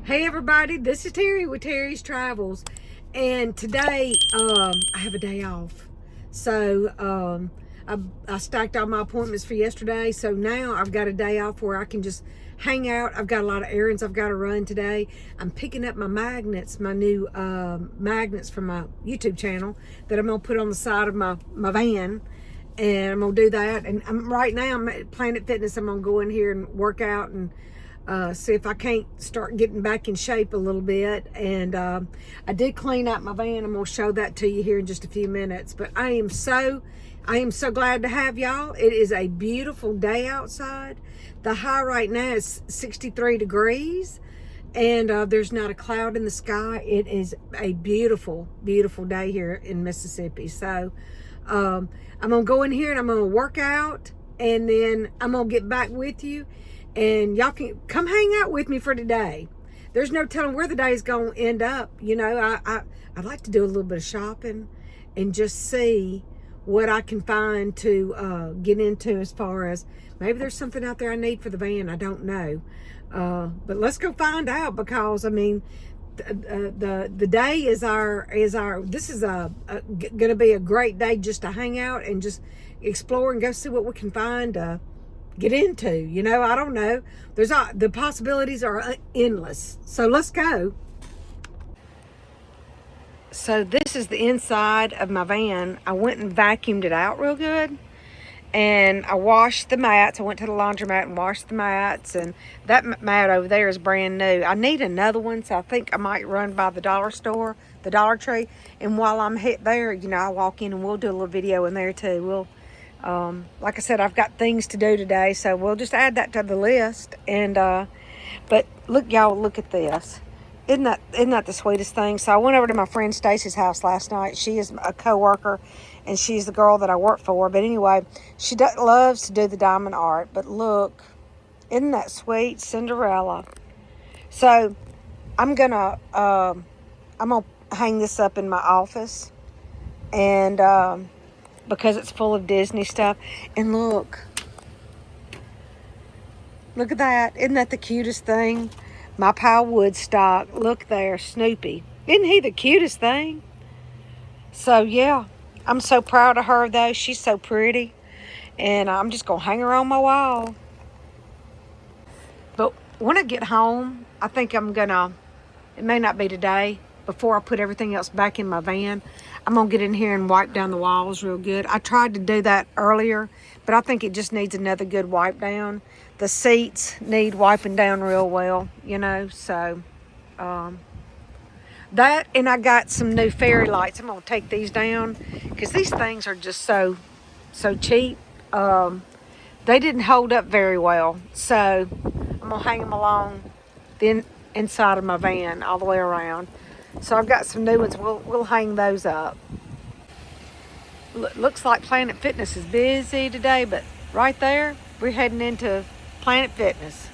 Hey everybody, this is Terry with Terry's Travels, and today I have a day off. So I stacked all my appointments for yesterday, so now I've got a day off where I can just hang out. I've got a lot of errands I've got to run today. I'm picking up my magnets, my new magnets from my YouTube channel that I'm gonna put on the side of my van, and I'm gonna do that. And right now I'm at Planet Fitness. I'm gonna go in here and work out and see if I can't start getting back in shape a little bit. And I did clean out my van. I'm gonna show that to you here in just a few minutes. But I am so glad to have y'all. It is a beautiful day outside. The high right now is 63 degrees, and there's not a cloud in the sky. It is a beautiful, beautiful day here in Mississippi. So I'm gonna go in here and I'm gonna work out, and then I'm gonna get back with you. And y'all can come hang out with me for today. There's no telling where the day is going to end up. You know, I'd like to do a little bit of shopping and just see what I can find to get into, as far as maybe there's something out there I need for the van. I don't know. But let's go find out, because I mean, the day is this is going to be a great day just to hang out and just explore and go see what we can find get into. You know, I don't know, the possibilities are endless. So let's go. So this is the inside of my van. I went and vacuumed it out real good, and I washed the mats. I went to the laundromat and washed the mats, and that mat over there is brand new. I need another one, so I think I might run by the dollar store, the Dollar Tree, and while I'm there, you know, I'll walk in and we'll do a little video in there too. We'll like I said, I've got things to do today, so we'll just add that to the list. And but look, y'all, look at this. Isn't that the sweetest thing? So I went over to my friend Stacy's house last night. She is a co-worker, and she's the girl that I work for. But anyway, she loves to do the diamond art. But look, isn't that sweet, Cinderella? So I'm gonna hang this up in my office, and because it's full of Disney stuff. And look at that. Isn't that the cutest thing? My pal Woodstock. Look there, Snoopy. Isn't he the cutest thing? So yeah, I'm so proud of her though. She's so pretty, and I'm just gonna hang her on my wall. But when I get home, I think I'm gonna, it may not be today, before I put everything else back in my van, I'm gonna get in here and wipe down the walls real good. I tried to do that earlier, but I think it just needs another good wipe down. The seats need wiping down real well, you know. So that, and I got some new fairy lights. I'm gonna take these down because these things are just so cheap. They didn't hold up very well, so I'm gonna hang them along the inside of my van all the way around. So I've got some new ones. We'll hang those up. Looks like Planet Fitness is busy today, but right there, we're heading into Planet Fitness.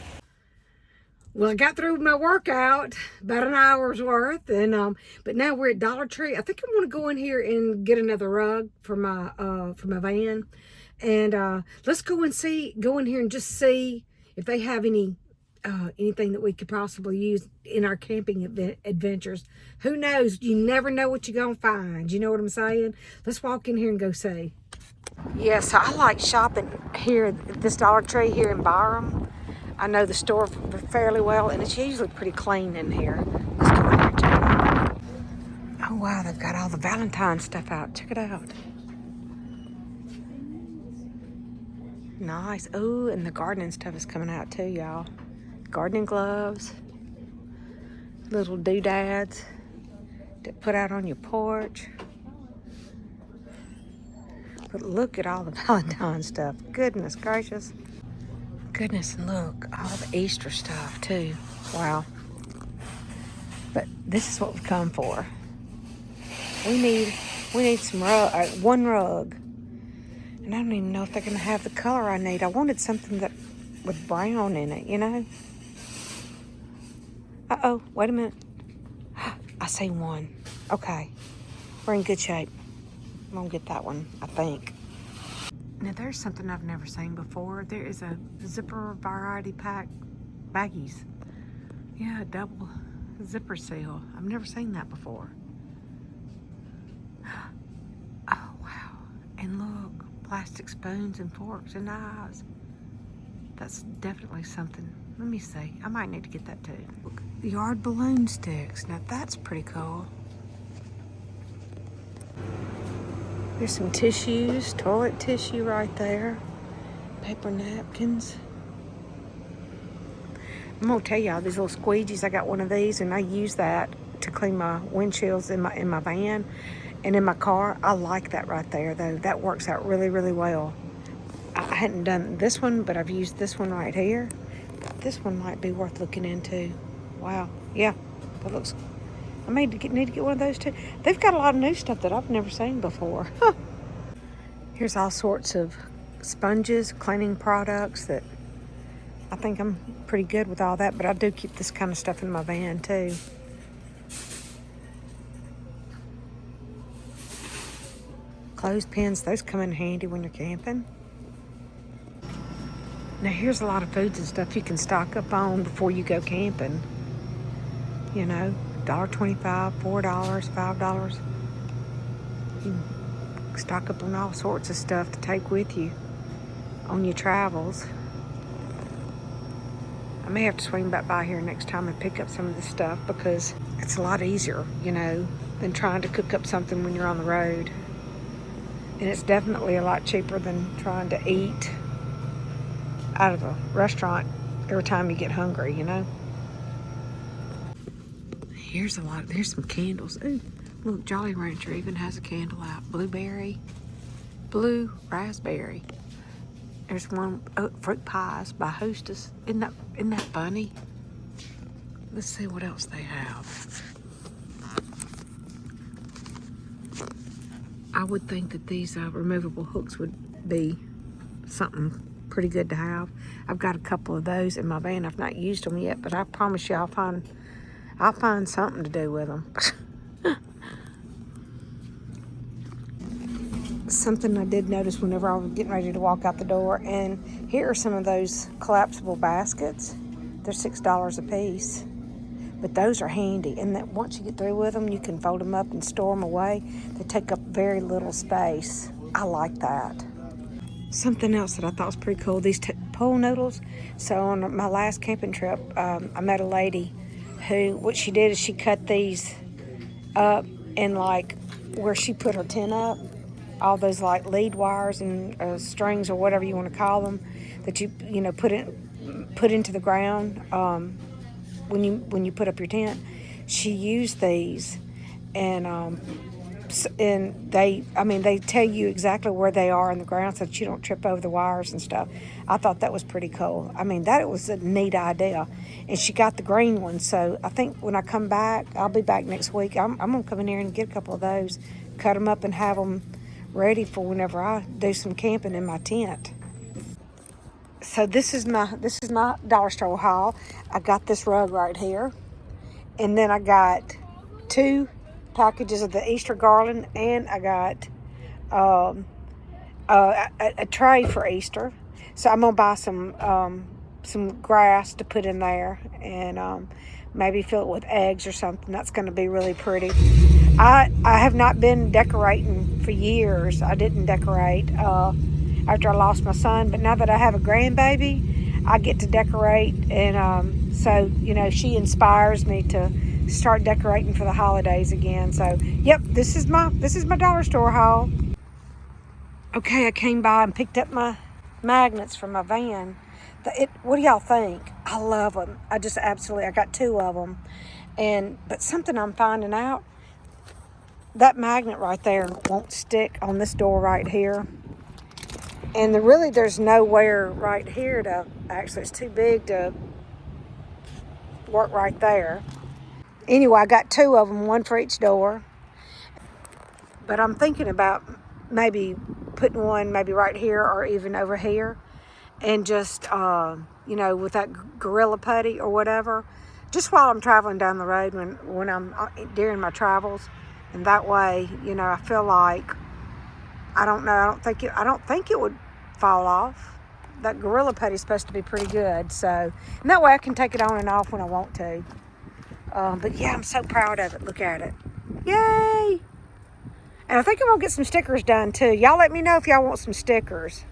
Well, I got through my workout, about an hour's worth, and but now we're at Dollar Tree. I think I'm going to go in here and get another rug for my van, and let's go in here and just see if they have anything that we could possibly use in our camping adventures. Who knows? You never know what you're gonna find. You know what I'm saying? Let's walk in here and go see. Yeah, so I like shopping here at this Dollar Tree here in Byram. I know the store fairly well, and it's usually pretty clean in here. Let's go in here and check it out. Oh wow, they've got all the Valentine's stuff out. Check it out. Nice. Oh, and the gardening stuff is coming out too, y'all. Gardening gloves, little doodads to put out on your porch. But look at all the Valentine stuff. Goodness gracious. Goodness, and look, all the Easter stuff too. Wow. But this is what we've come for. We need some one rug. And I don't even know if they're gonna have the color I need. I wanted something that with brown in it, you know? Uh-oh, wait a minute. I see one. Okay, we're in good shape. I'm gonna get that one, I think. Now there's something I've never seen before. There is a zipper variety pack baggies. Yeah, double zipper seal. I've never seen that before. Oh, wow. And look, plastic spoons and forks and knives. That's definitely something. Let me see. I might need to get that too. Look, yard balloon sticks. Now that's pretty cool. There's some tissues, toilet tissue right there. Paper napkins. I'm gonna tell y'all these little squeegees. I got one of these and I use that to clean my windshields in my van and in my car. I like that right there though. That works out really, really well. I hadn't done this one, but I've used this one right here. This one might be worth looking into. Wow, yeah, that looks. I need to get one of those too. They've got a lot of new stuff that I've never seen before. Here's all sorts of sponges, cleaning products that I think I'm pretty good with all that, but I do keep this kind of stuff in my van too. Clothespins, those come in handy when you're camping. Now here's a lot of foods and stuff you can stock up on before you go camping. You know, $1.25, $4, $5. You can stock up on all sorts of stuff to take with you on your travels. I may have to swing back by here next time and pick up some of this stuff because it's a lot easier, you know, than trying to cook up something when you're on the road. And it's definitely a lot cheaper than trying to eat out of a restaurant every time you get hungry, you know. Here's some candles. Ooh, look, Jolly Rancher even has a candle out. Blue raspberry. There's one, fruit pies by Hostess. Isn't that funny? Let's see what else they have. I would think that these removable hooks would be something pretty good to have. I've got a couple of those in my van. I've not used them yet, but I promise you I'll find something to do with them. Something I did notice whenever I was getting ready to walk out the door, and here are some of those collapsible baskets. They're $6 a piece, but those are handy, and that once you get through with them, you can fold them up and store them away. They take up very little space. I like that. Something else that I thought was pretty cool, these pool noodles. So on my last camping trip, I met a lady who, what she did is she cut these up in like where she put her tent up, all those like lead wires and strings or whatever you want to call them, that you know put into the ground when you put up your tent. She used these, and they tell you exactly where they are in the ground so that you don't trip over the wires and stuff. I thought that was pretty cool. I mean, that was a neat idea. And she got the green one, so I think when I come back, I'll be back next week. I'm gonna come in here and get a couple of those, cut them up and have them ready for whenever I do some camping in my tent. So this is my dollar store haul. I got this rug right here, and then I got 2 packages of the Easter garland, and I got a tray for Easter. So I'm gonna buy some grass to put in there, and maybe fill it with eggs or something. That's gonna be really pretty. I have not been decorating for years. I didn't decorate after I lost my son, but now that I have a grandbaby, I get to decorate, and so you know, she inspires me to start decorating for the holidays again. So yep, this is my dollar store haul. Okay, I came by and picked up my magnets from my van. What do y'all think? I love them. I got 2 of them, but something I'm finding out, that magnet right there won't stick on this door right here. And there's nowhere right here to, actually it's too big to work right there. Anyway, I got 2 of them, 1 for each door. But I'm thinking about maybe putting one maybe right here or even over here. And just, you know, with that Gorilla Putty or whatever, just while I'm traveling down the road when I'm during my travels. And that way, you know, I feel like, I don't think it would fall off. That Gorilla Putty is supposed to be pretty good. So, and that way I can take it on and off when I want to. But yeah, I'm so proud of it. Look at it. Yay! And I think I'm gonna get some stickers done too. Y'all let me know if y'all want some stickers.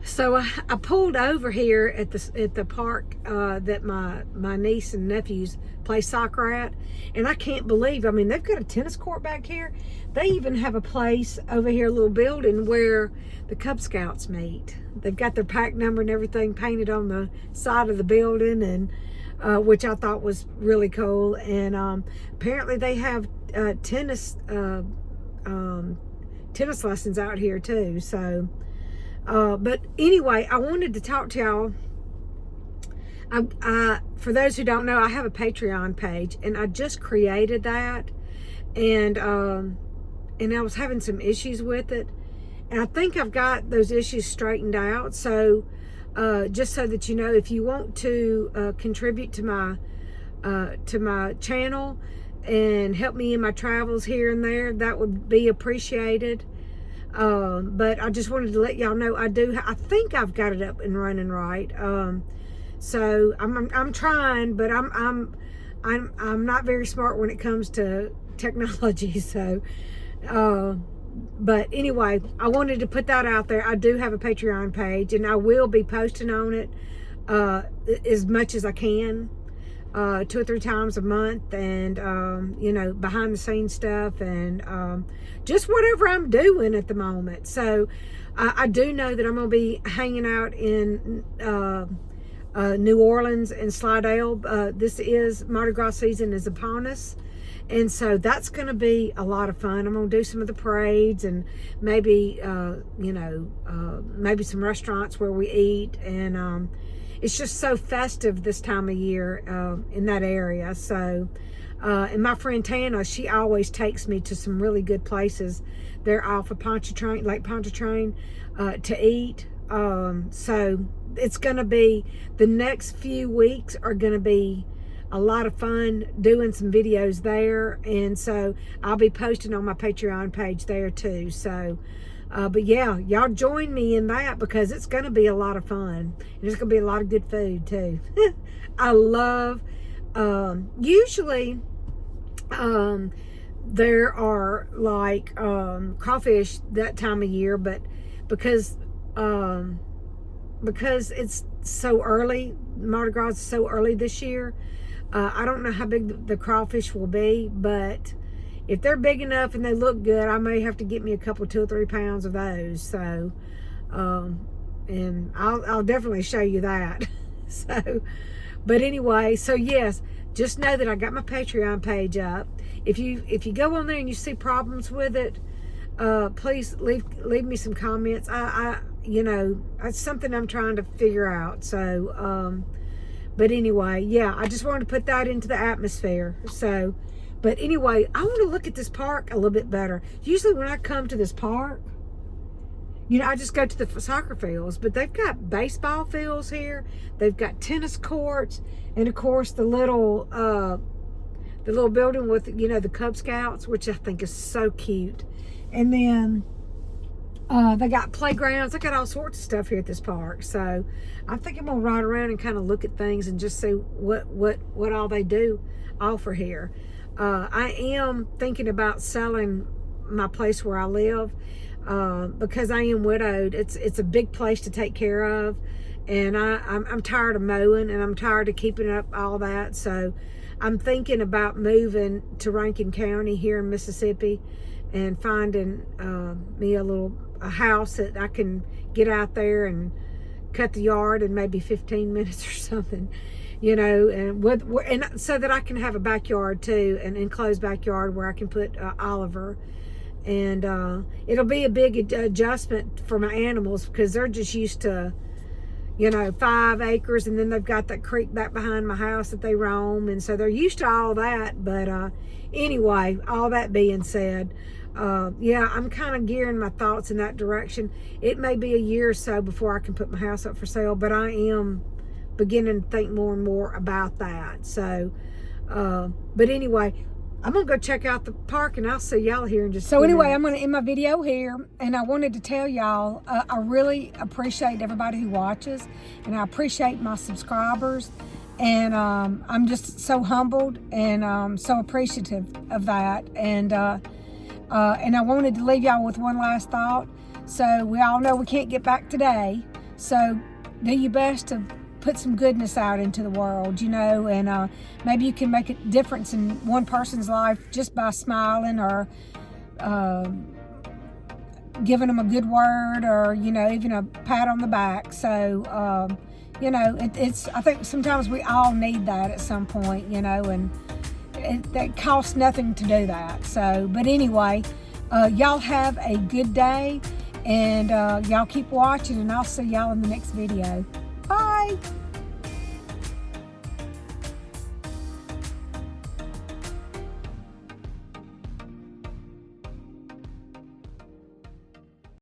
So I pulled over here at the park that my niece and nephews play soccer at, and I can't believe, I mean, they've got a tennis court back here. They even have a place over here, a little building where the Cub Scouts meet. They've got their pack number and everything painted on the side of the building, and which I thought was really cool. And apparently they have tennis lessons out here too. So. But anyway, I wanted to talk to y'all. For those who don't know, I have a Patreon page, and I just created that, and I was having some issues with it, and I think I've got those issues straightened out. So, just so that you know, if you want to contribute to my channel and help me in my travels here and there, that would be appreciated. But I just wanted to let y'all know I think I've got it up and running right. So I'm trying, but I'm not very smart when it comes to technology. So, but anyway, I wanted to put that out there. I do have a Patreon page, and I will be posting on it as much as I can. 2 or 3 times a month, and you know, behind the scenes stuff, and just whatever I'm doing at the moment. So I do know that I'm going to be hanging out in New Orleans and Slidell. This is Mardi Gras season is upon us, and so that's going to be a lot of fun. I'm going to do some of the parades, and maybe you know, maybe some restaurants where we eat, and it's just so festive this time of year in that area. So, and my friend Tana, she always takes me to some really good places. They're off of Lake Pontchartrain, to eat. So it's going to be, the next few weeks are going to be a lot of fun doing some videos there. And so I'll be posting on my Patreon page there too. So, but yeah, y'all join me in that, because it's going to be a lot of fun. And it's going to be a lot of good food too. I love, usually, there are like, crawfish that time of year, but because it's so early, Mardi Gras is so early this year, I don't know how big the crawfish will be, but if they're big enough and they look good, I may have to get me a couple, 2 or 3 pounds of those. So, and I'll definitely show you that. So, but anyway, so yes, just know that I got my Patreon page up. If you go on there and you see problems with it, please leave me some comments. You know, it's something I'm trying to figure out. So, but anyway, yeah, I just wanted to put that into the atmosphere. So. But anyway, I want to look at this park a little bit better. Usually when I come to this park, you know, I just go to the soccer fields, but they've got baseball fields here. They've got tennis courts, and of course the little building with, you know, the Cub Scouts, which I think is so cute. And then they got playgrounds. They got all sorts of stuff here at this park. So I think I'm gonna ride around and kind of look at things and just see what all they do offer here. I am thinking about selling my place where I live, because I am widowed. It's a big place to take care of, and I'm tired of mowing, and I'm tired of keeping up all that. So I'm thinking about moving to Rankin County here in Mississippi, and finding me a house that I can get out there and cut the yard in maybe 15 minutes or something. You know, and so that I can have a backyard too, an enclosed backyard where I can put Oliver, and it'll be a big adjustment for my animals, because they're just used to, you know, 5 acres, and then they've got that creek back behind my house that they roam, and so they're used to all that. But anyway, all that being said, yeah, I'm kind of gearing my thoughts in that direction. It may be a year or so before I can put my house up for sale, but I am beginning to think more and more about that. So, but anyway, I'm gonna go check out the park, and I'll see y'all here in just a few minutes. I'm gonna end my video here, and I wanted to tell y'all, I really appreciate everybody who watches, and I appreciate my subscribers, And I'm just so humbled and so appreciative of that. And I wanted to leave y'all with one last thought. So we all know we can't get back today. So do your best to put some goodness out into the world, you know, and maybe you can make a difference in one person's life just by smiling or giving them a good word, or, you know, even a pat on the back. So, you know, it's, I think sometimes we all need that at some point, you know, and that costs nothing to do that. So, but anyway, y'all have a good day, and y'all keep watching, and I'll see y'all in the next video. Bye.